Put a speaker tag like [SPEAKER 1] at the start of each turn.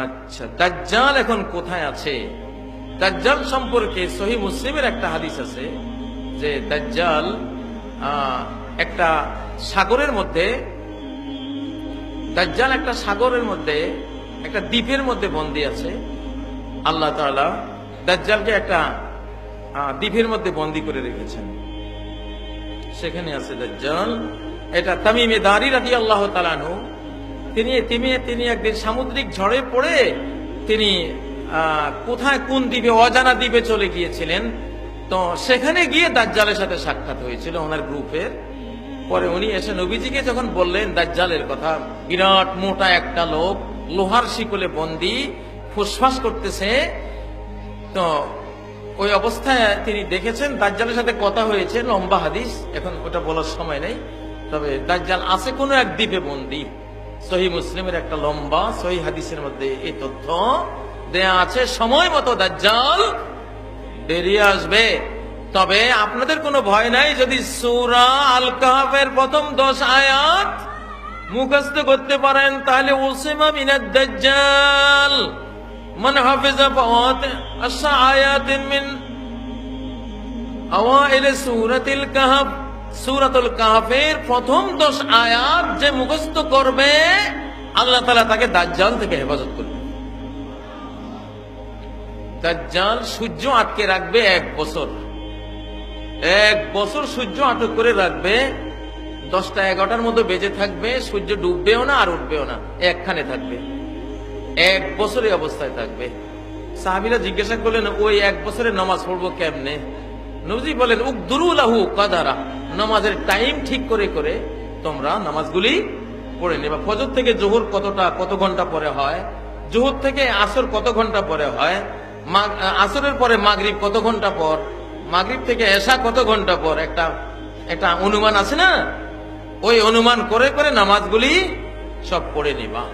[SPEAKER 1] আচ্ছা, দাজ্জাল এখন কোথায় আছে? দাজ্জাল সম্পর্কে সহিহ মুসলিমের একটা হাদিস আছে যে দাজ্জাল একটা সাগরের মধ্যে, দাজ্জাল একটা সাগরের মধ্যে, একটা দ্বীপের মধ্যে বন্দী আছে। আল্লাহ তাআলা দাজ্জালকে একটা দ্বীপের মধ্যে বন্দী করে রেখেছেন, সেখানে আছে দাজ্জাল। এটা তামিমে দারি রাদিয়াল্লাহু তাআলা আনহু, তিনি একদিন সামুদ্রিক ঝড়ে পড়ে তিনি কোথায় কোন দ্বীপে, অজানা দ্বীপে চলে গিয়েছিলেন। তো সেখানে গিয়ে দাজ্জালের সাথে সাক্ষাৎ হয়েছিল ওনার গ্রুপের। পরে উনি এসে নবীজিকে যখন বললেন দাজ্জালের কথা, বিরাট মোটা একটা লোক, লোহার শিকলে বন্দী, ফুসফাস করতেছে। তো ওই অবস্থায় তিনি দেখেছেন, দাজ্জালের সাথে কথা হয়েছে, লম্বা হাদিস, এখন ওটা বলার সময় নেই। তবে দাজ্জাল আছে কোন এক দ্বীপে বন্দী। সহিহ মুসলিমের একটা লম্বা সহিহ হাদিসের মধ্যে এই তথ্য দেয়া আছে। সময় মতো দাজ্জাল বেরিয়ে আসবে। তবে আপনাদের কোনো ভয় নাই, যদি সূরা আল কাহফের প্রথম 10 আয়াত মুখস্থ করতে পারেন তাহলে উসিমা মিনাদ দাজ্জাল মান হাফিজা আয়াতিন মিন আওয়াইল সূরাতিল কাহফ। সূরাতুল কাহফের প্রথম 10 আয়াত যে মুখস্থ করবে, আল্লাহ তাআলা তাকে দাজ্জাল থেকে হেফাজত করবে। দাজ্জাল সূর্য আটকে রাখবে 1 বছর, 1 বছর সূর্য আটক করে রাখবে। 10টা 11টার মধ্যে বেজে থাকবে, সূর্য ডুববেও না আর উঠবেও না, একখানে থাকবে। 1 বছর এই অবস্থায় থাকবে। সাহাবীরা জিজ্ঞাসা করলেন, ওই 1 বছরের নামাজ পড়বো কেমনে? নবী বলেন, উকদুরু লাহু কাদারা, নামাজের টাইম ঠিক করে করে তোমরা নামাজগুলি পড়ে নেবা। ফজর থেকে জোহর কত ঘন্টা পরে হয়, জোহর থেকে আসর কত ঘন্টা পরে হয়, আসরের পরে মাগরিব কত ঘন্টা পর, মাগরিব থেকে এশা কত ঘন্টা পর, একটা অনুমান আছে না? ওই অনুমান করে করে নামাজগুলি সব পড়ে নিবা।